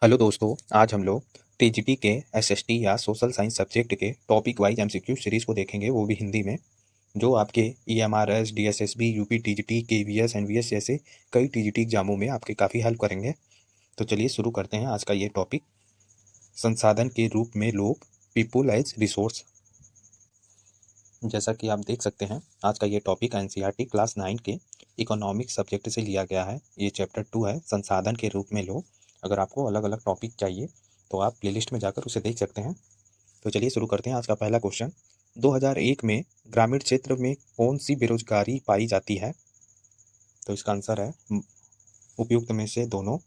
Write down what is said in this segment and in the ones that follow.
Hello दोस्तों, आज हम लोग टीजीटी के एसएसटी या सोशल साइंस सब्जेक्ट के टॉपिक वाइज एमसीक्यू सीरीज को देखेंगे, वो भी हिंदी में। जो आपके EMRS, DSSB, UP TGT, KVS, NVS जैसे कई टीजीटी एग्जामों में आपके काफ़ी हेल्प करेंगे। तो चलिए शुरू करते हैं आज का ये टॉपिक। संसाधन के रूप में लोग, पीपुल एज रिसोर्स। जैसा कि आप देख सकते हैं, आज का ये टॉपिक एनसीईआरटी क्लास 9 के इकोनॉमिक्स सब्जेक्ट से लिया गया है। ये चैप्टर 2 है, संसाधन के रूप में लोग। अगर आपको अलग अलग टॉपिक चाहिए तो आप प्लेलिस्ट में जाकर उसे देख सकते हैं। तो चलिए शुरू करते हैं आज का पहला क्वेश्चन। 2001 में ग्रामीण क्षेत्र में कौन सी बेरोजगारी पाई जाती है? तो इसका आंसर है उपयुक्त में से दोनों।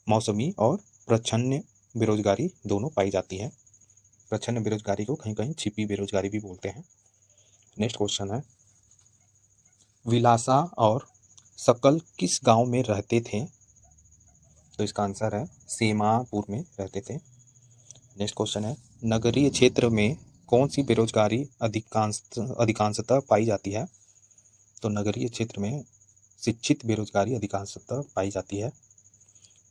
मौसमी और प्रच्छन्न बेरोजगारी दोनों पाई जाती है। प्रच्छन्न बेरोजगारी को कहीं कहीं छिपी बेरोजगारी भी बोलते हैं। नेक्स्ट क्वेश्चन है, विलासा और सकल किस गांव में रहते थे? तो इसका आंसर है सीमापुर में रहते थे। नेक्स्ट क्वेश्चन है, नगरीय क्षेत्र में कौन सी बेरोजगारी अधिकांशतः पाई जाती है? तो नगरीय क्षेत्र में शिक्षित बेरोजगारी अधिकांशतः पाई जाती है।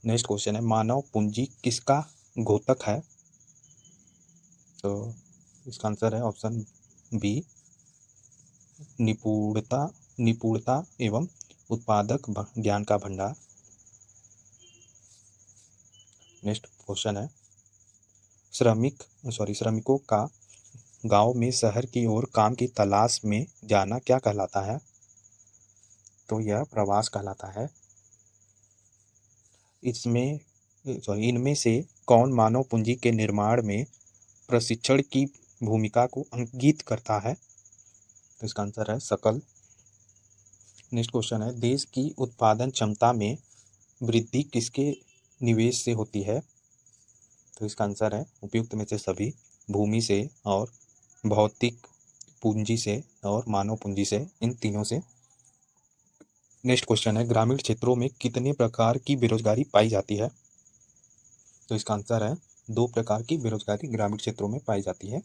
नेक्स्ट क्वेश्चन है, मानव पूंजी किसका घोतक है? तो इसका आंसर है ऑप्शन बी, निपुणता एवं उत्पादक ज्ञान का भंडार। नेक्स्ट क्वेश्चन है, श्रमिकों का गांव में शहर की ओर काम की तलाश में जाना क्या कहलाता है? तो यह प्रवास कहलाता है। इनमें से कौन मानव पूंजी के निर्माण में प्रशिक्षण की भूमिका को इंगित करता है? तो इसका आंसर है सकल। नेक्स्ट क्वेश्चन है, देश की उत्पादन क्षमता में वृद्धि किसके निवेश से होती है? तो इसका आंसर है उपयुक्त में से सभी, भूमि से और भौतिक पूंजी से और मानव पूंजी से, इन तीनों से। नेक्स्ट क्वेश्चन है, ग्रामीण क्षेत्रों में कितने प्रकार की बेरोजगारी पाई जाती है? तो इसका आंसर है 2 प्रकार की बेरोजगारी ग्रामीण क्षेत्रों में पाई जाती है।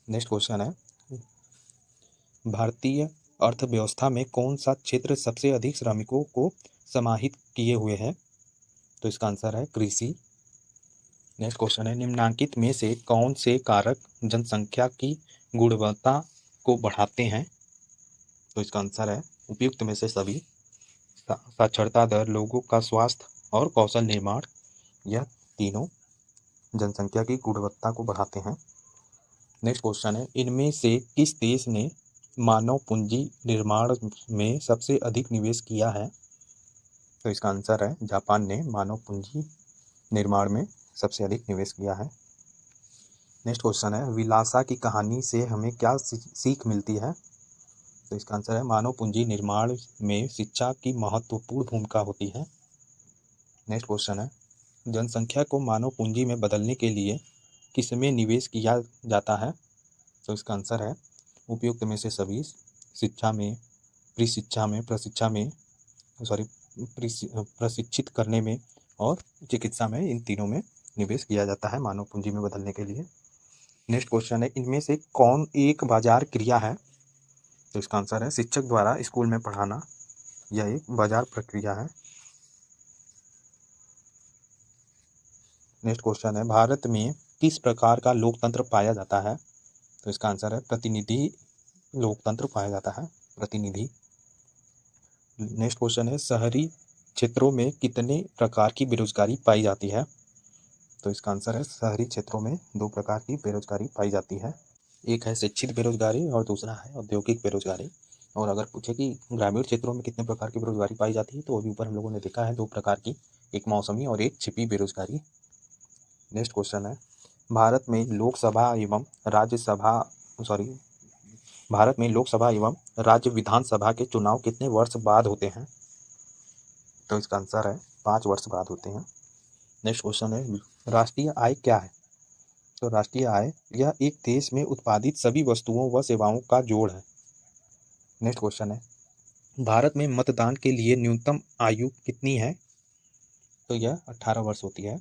नेक्स्ट क्वेश्चन है, भारतीय अर्थव्यवस्था में कौन सा क्षेत्र सबसे अधिक श्रमिकों को समाहित किए हुए है? तो इसका आंसर है कृषि। नेक्स्ट क्वेश्चन है, निम्नलिखित में से कौन से कारक जनसंख्या की गुणवत्ता को बढ़ाते हैं? तो इसका आंसर है उपयुक्त में से सभी। साक्षरता दर, लोगों का स्वास्थ्य और कौशल निर्माण, यह तीनों जनसंख्या की गुणवत्ता को बढ़ाते हैं। नेक्स्ट क्वेश्चन है, इनमें से किस देश ने मानव पूंजी निर्माण में सबसे अधिक निवेश किया है? तो इसका आंसर है जापान ने मानव पूंजी निर्माण में सबसे अधिक निवेश किया है। नेक्स्ट क्वेश्चन है, विलासा की कहानी से हमें क्या सीख मिलती है? तो इसका आंसर है मानव पूंजी निर्माण में शिक्षा की महत्वपूर्ण भूमिका होती है। नेक्स्ट क्वेश्चन है, जनसंख्या को मानव पूंजी में बदलने के लिए किसमें निवेश किया जाता है? तो इसका आंसर है उपयुक्त में से सभी, शिक्षा में, प्रशिक्षित करने में और चिकित्सा में, इन तीनों में निवेश किया जाता है मानव पूंजी में बदलने के लिए। नेक्स्ट क्वेश्चन है, इनमें से कौन एक बाजार क्रिया है? तो इसका आंसर है शिक्षक द्वारा स्कूल में पढ़ाना, यह एक बाजार प्रक्रिया है। नेक्स्ट क्वेश्चन है, भारत में किस प्रकार का लोकतंत्र पाया जाता है? तो इसका आंसर है प्रतिनिधि लोकतंत्र पाया जाता है, प्रतिनिधि। नेक्स्ट क्वेश्चन है, शहरी क्षेत्रों में कितने प्रकार की बेरोजगारी पाई जाती है? तो इसका आंसर है शहरी क्षेत्रों में 2 प्रकार की बेरोजगारी पाई जाती है। एक है शिक्षित बेरोजगारी और दूसरा है औद्योगिक बेरोजगारी। और अगर पूछे कि ग्रामीण क्षेत्रों में कितने प्रकार की बेरोजगारी पाई जाती है, तो अभी ऊपर हम लोगों ने देखा है 2 प्रकार की, एक मौसमी और एक छिपी बेरोजगारी। नेक्स्ट क्वेश्चन है, भारत में लोकसभा एवं राज्यसभा सॉरी भारत में लोकसभा एवं राज्य विधानसभा के चुनाव कितने वर्ष बाद होते हैं? तो इसका आंसर है 5 वर्ष बाद होते हैं। नेक्स्ट क्वेश्चन है, राष्ट्रीय आय क्या है? तो राष्ट्रीय आय यह एक देश में उत्पादित सभी वस्तुओं व सेवाओं का जोड़ है। नेक्स्ट क्वेश्चन है, भारत में मतदान के लिए न्यूनतम आयु कितनी है? तो यह 18 वर्ष होती है।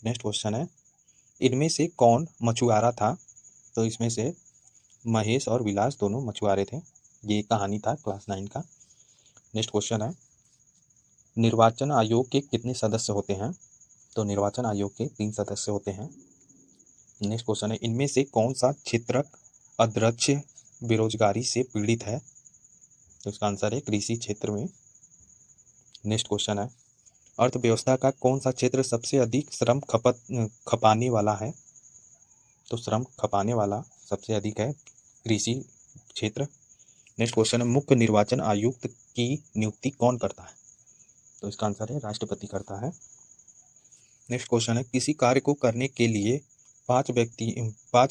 नेक्स्ट क्वेश्चन है, इनमें से कौन मछुआरा था? तो इसमें से महेश और विलास दोनों मछुआरे थे। ये कहानी था क्लास 9 का। नेक्स्ट क्वेश्चन है, निर्वाचन आयोग के कितने सदस्य होते हैं? तो निर्वाचन आयोग के 3 सदस्य होते हैं। नेक्स्ट क्वेश्चन है, इनमें से कौन सा क्षेत्रक अध्यक्ष बेरोजगारी से पीड़ित है? तो इसका आंसर है कृषि क्षेत्र में। नेक्स्ट क्वेश्चन है, अर्थव्यवस्था का कौन सा क्षेत्र सबसे अधिक श्रम खपाने वाला है? तो श्रम खपाने वाला सबसे अधिक है कृषि क्षेत्र। नेक्स्ट क्वेश्चन है, मुख्य निर्वाचन आयुक्त की नियुक्ति कौन करता है? तो इसका आंसर है राष्ट्रपति करता है। नेक्स्ट क्वेश्चन है, किसी कार्य को करने के लिए 5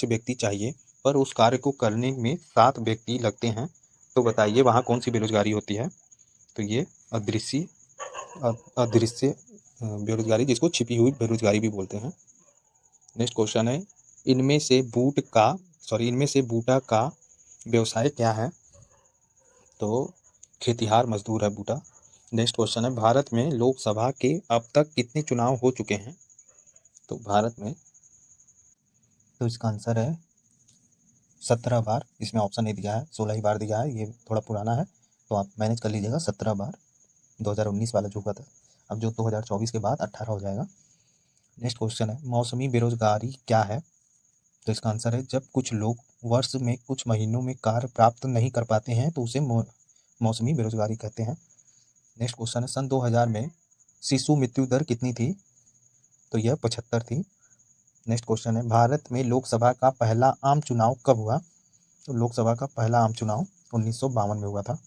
व्यक्ति चाहिए पर उस कार्य को करने में 7 व्यक्ति लगते हैं, तो बताइए वहाँ कौन सी बेरोजगारी होती है? तो ये अदृश्य बेरोजगारी, जिसको छिपी हुई बेरोजगारी भी बोलते हैं। नेक्स्ट क्वेश्चन है, इनमें से बूटा का व्यवसाय क्या है? तो खेतिहार मजदूर है बूटा। नेक्स्ट क्वेश्चन है, भारत में लोकसभा के अब तक कितने चुनाव हो चुके हैं? तो भारत में, तो इसका आंसर है 17 बार। इसमें ऑप्शन नहीं दिया है, 16 ही बार दिया है, ये थोड़ा पुराना है तो आप मैनेज कर लीजिएगा। 17 बार 2019 वाला जो हुआ था, अब जो 2024 के बाद 18 हो जाएगा। नेक्स्ट क्वेश्चन है, मौसमी बेरोजगारी क्या है? तो इसका आंसर है जब कुछ लोग वर्ष में कुछ महीनों में कार्य प्राप्त नहीं कर पाते हैं तो उसे मौसमी बेरोजगारी कहते हैं। नेक्स्ट क्वेश्चन है, सन 2000 में शिशु मृत्यु दर कितनी थी? तो यह 75 थी। नेक्स्ट क्वेश्चन है, भारत में लोकसभा का पहला आम चुनाव कब हुआ? तो लोकसभा का पहला आम चुनाव 1952 में हुआ था।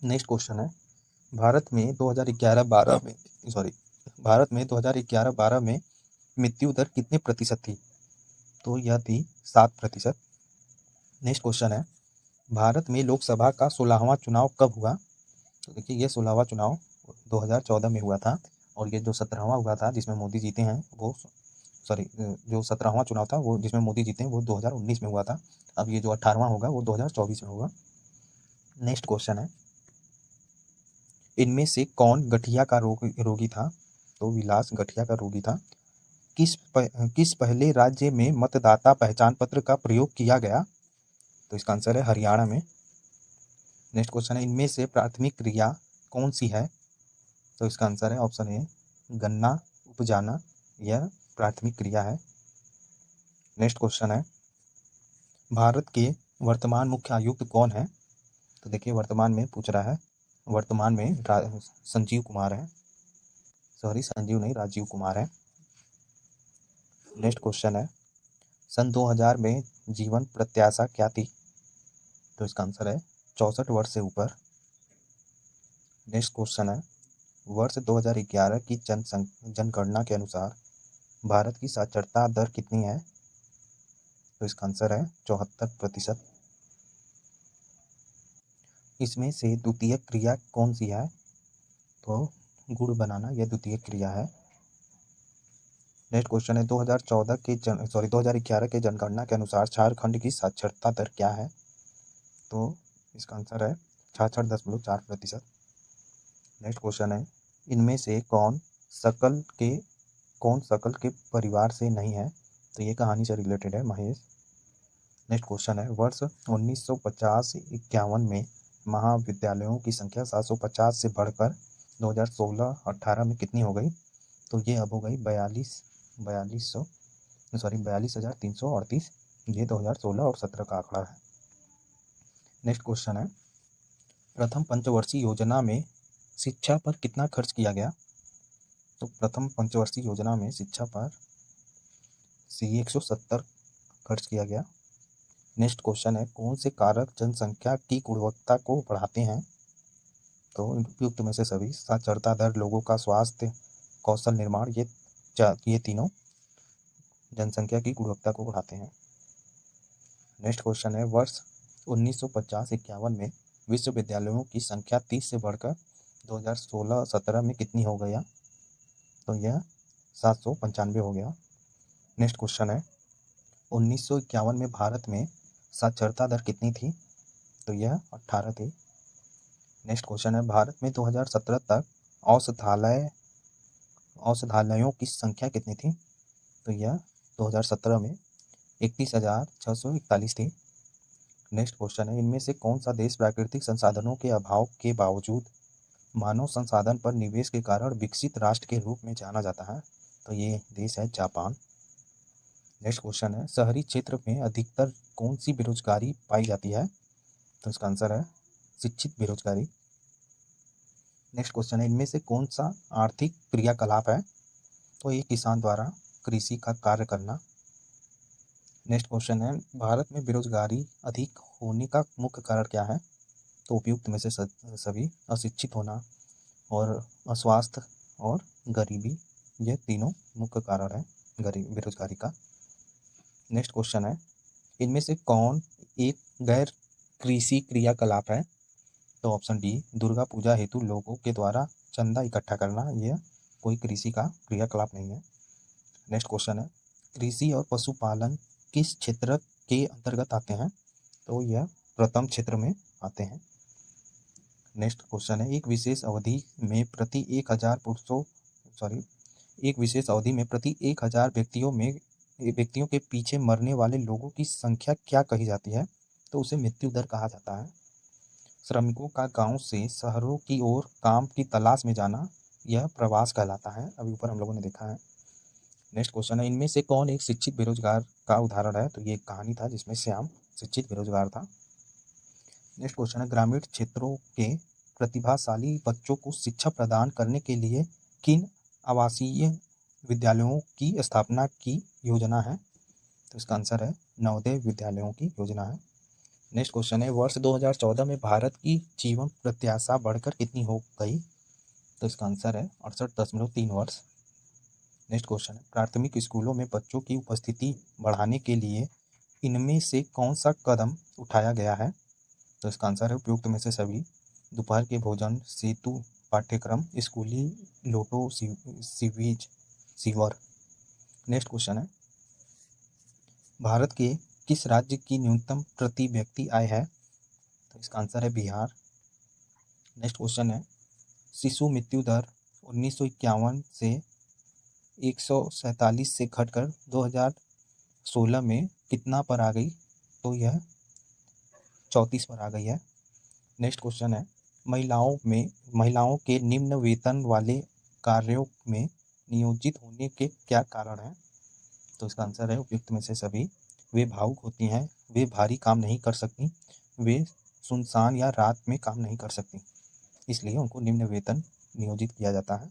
नेक्स्ट क्वेश्चन है, भारत में 2011-12 में मृत्यु दर कितने प्रतिशत थी? तो यह थी 7%। नेक्स्ट क्वेश्चन है, भारत में लोकसभा का 16वां चुनाव कब हुआ? तो देखिए ये 16वां चुनाव 2014 में हुआ था, और ये जो 17वां हुआ था जिसमें मोदी जीते हैं वो जो 17वां चुनाव था वो जिसमें मोदी जीते हैं वो 2019 में हुआ था। अब ये जो 18वां होगा वो 2024 में होगा। नेक्स्ट क्वेश्चन है, इनमें से कौन गठिया का रोगी था? तो विलास गठिया का रोगी था। किस पहले राज्य में मतदाता पहचान पत्र का प्रयोग किया गया? तो इसका आंसर है हरियाणा में। नेक्स्ट क्वेश्चन है, इनमें से प्राथमिक क्रिया कौन सी है? तो इसका आंसर है ऑप्शन ए, गन्ना उपजाना, यह प्राथमिक क्रिया है। नेक्स्ट क्वेश्चन है, भारत के वर्तमान मुख्य आयुक्त कौन है? तो देखिए वर्तमान में पूछ रहा है, वर्तमान में संजीव कुमार है, संजीव नहीं, राजीव कुमार है। नेक्स्ट क्वेश्चन है, सन 2000 में जीवन प्रत्याशा क्या थी? तो इसका आंसर है 64 वर्ष से ऊपर। नेक्स्ट क्वेश्चन है, वर्ष 2011 की जनगणना के अनुसार भारत की साक्षरता दर कितनी है? तो इसका आंसर है 74%। इसमें से द्वितीय क्रिया कौन सी है? तो गुड़ बनाना यह द्वितीय क्रिया है। नेक्स्ट क्वेश्चन है, 2011 के जनगणना के अनुसार झारखंड की साक्षरता दर क्या है? तो इसका आंसर है 66.4%। नेक्स्ट क्वेश्चन है, इनमें से कौन शकल के परिवार से नहीं है? तो ये कहानी से रिलेटेड है, महेश। नेक्स्ट क्वेश्चन है, वर्ष 1950-51 में महाविद्यालयों की संख्या 750 से बढ़कर 2016-18 में कितनी हो गई? तो ये अब हो गई 42,338। ये 2016 और 17 का आंकड़ा है। नेक्स्ट क्वेश्चन है, प्रथम पंचवर्षीय योजना में शिक्षा पर कितना खर्च किया गया? तो प्रथम पंचवर्षीय योजना में शिक्षा पर 170 खर्च किया गया। नेक्स्ट क्वेश्चन है, कौन से कारक जनसंख्या की गुणवत्ता को बढ़ाते हैं? तो उपयुक्त में से सभी, साक्षरता दर, लोगों का स्वास्थ्य, कौशल निर्माण, ये तीनों जनसंख्या की गुणवत्ता को बढ़ाते हैं। नेक्स्ट क्वेश्चन है, वर्ष 1950-51 में विश्वविद्यालयों की संख्या 30 से बढ़कर 2016-17 में कितनी हो गया? तो यह 795 हो गया। नेक्स्ट क्वेश्चन है, 1951 में भारत में साक्षरता दर कितनी थी? तो यह 18 थी। नेक्स्ट क्वेश्चन है, भारत में 2017 तक औषधालयों की संख्या कितनी थी? तो यह 2017 में 31,641 थी। नेक्स्ट क्वेश्चन है, इनमें से कौन सा देश प्राकृतिक संसाधनों के अभाव के बावजूद मानव संसाधन पर निवेश के कारण विकसित राष्ट्र के रूप में जाना जाता है? तो ये देश है जापान। नेक्स्ट क्वेश्चन है शहरी क्षेत्र में अधिकतर कौन सी बेरोजगारी पाई जाती है? तो इसका आंसर है शिक्षित बेरोजगारी। नेक्स्ट क्वेश्चन है इनमें से कौन सा आर्थिक क्रियाकलाप है? तो ये किसान द्वारा कृषि का कार्य करना। नेक्स्ट क्वेश्चन है भारत में बेरोजगारी अधिक होने का मुख्य कारण क्या है? तो उपयुक्त में से सभी अशिक्षित होना और अस्वास्थ्य और गरीबी, ये तीनों मुख्य कारण है बेरोजगारी का। नेक्स्ट क्वेश्चन है इनमें से कौन एक गैर कृषि क्रियाकलाप है? तो ऑप्शन डी दुर्गा पूजा हेतु लोगों के द्वारा चंदा इकट्ठा करना, यह कोई कृषि का क्रियाकलाप नहीं है। नेक्स्ट क्वेश्चन है कृषि और पशुपालन किस क्षेत्र के अंतर्गत आते हैं? तो यह प्रथम क्षेत्र में आते हैं। नेक्स्ट क्वेश्चन है एक विशेष अवधि में प्रति 1000 व्यक्तियों के पीछे मरने वाले लोगों की संख्या क्या कही जाती है? तो उसे मृत्यु दर कहा जाता है। श्रमिकों का गांव से शहरों की ओर काम की तलाश में जाना, यह प्रवास कहलाता है। अभी ऊपर हम लोगों ने देखा है। नेक्स्ट क्वेश्चन है इनमें से कौन एक शिक्षित बेरोजगार का उदाहरण है? तो ये एक कहानी था जिसमें श्याम शिक्षित बेरोजगार था। नेक्स्ट क्वेश्चन है ग्रामीण क्षेत्रों के प्रतिभाशाली बच्चों को शिक्षा प्रदान करने के लिए किन आवासीय विद्यालयों की स्थापना की योजना है? तो इसका आंसर है नवोदय विद्यालयों की योजना है। नेक्स्ट क्वेश्चन है वर्ष 2014 में भारत की जीवन प्रत्याशा बढ़कर कितनी हो गई? तो इसका आंसर है 68.3 वर्ष। नेक्स्ट क्वेश्चन है प्राथमिक स्कूलों में बच्चों की उपस्थिति बढ़ाने के लिए इनमें से कौन सा कदम उठाया गया है? तो इसका आंसर है उपयुक्त में से सभी। दोपहर के भोजन, सेतु पाठ्यक्रम, स्कूली लोटो सीवर। नेक्स्ट क्वेश्चन है भारत के किस राज्य की न्यूनतम प्रति व्यक्ति आय है? तो इसका आंसर है बिहार। नेक्स्ट क्वेश्चन है शिशु मृत्यु दर 1951 से 147 से घटकर 2016 में कितना पर आ गई? तो यह 34 पर आ गई है। नेक्स्ट क्वेश्चन है महिलाओं के निम्न वेतन वाले कार्यों में नियोजित होने के क्या कारण हैं? तो इसका आंसर है उपयुक्त में से सभी। वे भावुक होती हैं, वे भारी काम नहीं कर सकती, वे सुनसान या रात में काम नहीं कर सकती, इसलिए उनको निम्न वेतन नियोजित किया जाता है।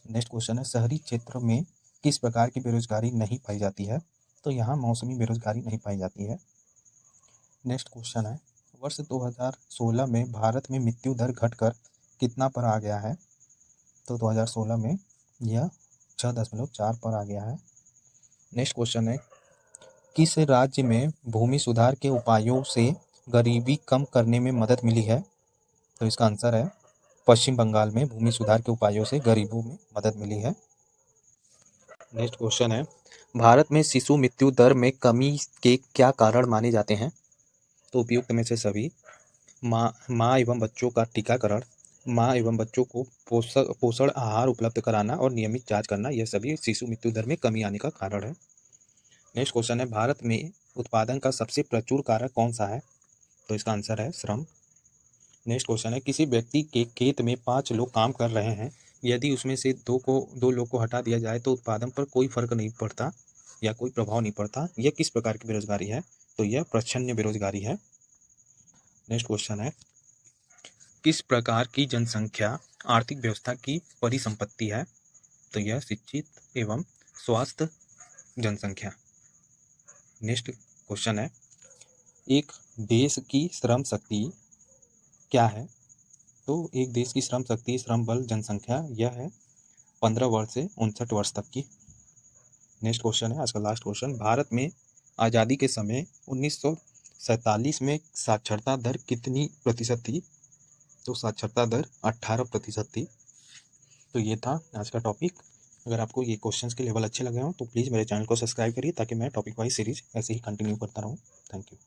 नेक्स्ट क्वेश्चन है शहरी क्षेत्र में किस प्रकार की बेरोजगारी नहीं पाई जाती है? तो यहाँ मौसमी बेरोजगारी नहीं पाई जाती है। नेक्स्ट क्वेश्चन है वर्ष 2016 में भारत में मृत्यु दर घटकर कितना पर आ गया है? तो 2016 में यह 6.4 पर आ गया है। नेक्स्ट क्वेश्चन है किस राज्य में भूमि सुधार के उपायों से गरीबी कम करने में मदद मिली है? तो इसका आंसर है पश्चिम बंगाल में भूमि सुधार के उपायों से गरीबों में मदद मिली है। नेक्स्ट क्वेश्चन है भारत में शिशु मृत्यु दर में कमी के क्या कारण माने जाते हैं? तो उपयुक्त में से सभी। माँ एवं बच्चों का टीकाकरण, माँ एवं बच्चों को पोषण आहार उपलब्ध कराना और नियमित जांच करना, यह सभी शिशु मृत्यु दर में कमी आने का कारण है। नेक्स्ट क्वेश्चन है भारत में उत्पादन का सबसे प्रचुर कारक कौन सा है? तो इसका आंसर है श्रम। नेक्स्ट क्वेश्चन है किसी व्यक्ति के खेत में 5 लोग काम कर रहे हैं, यदि उसमें से 2 लोग को हटा दिया जाए तो उत्पादन पर कोई फर्क नहीं पड़ता या कोई प्रभाव नहीं पड़ता, यह किस प्रकार की बेरोजगारी है? तो यह प्रच्छन्न बेरोजगारी है। नेक्स्ट क्वेश्चन है किस प्रकार की जनसंख्या आर्थिक व्यवस्था की परिसंपत्ति है? तो यह शिक्षित एवं स्वास्थ्य जनसंख्या। नेक्स्ट क्वेश्चन है एक देश की श्रम शक्ति क्या है? तो एक देश की श्रम शक्ति, श्रम बल, जनसंख्या, यह है 15 वर्ष से 59 वर्ष तक की। नेक्स्ट क्वेश्चन है आज का लास्ट क्वेश्चन भारत में आज़ादी के समय 1947 में साक्षरता दर कितनी प्रतिशत थी? तो साक्षरता दर 18% थी। तो ये था आज का टॉपिक। अगर आपको ये क्वेश्चंस के लेवल अच्छे लगे हों तो प्लीज़ मेरे चैनल को सब्सक्राइब करिए ताकि मैं टॉपिक वाइज सीरीज ऐसे ही कंटिन्यू करता रहूँ। Thank you.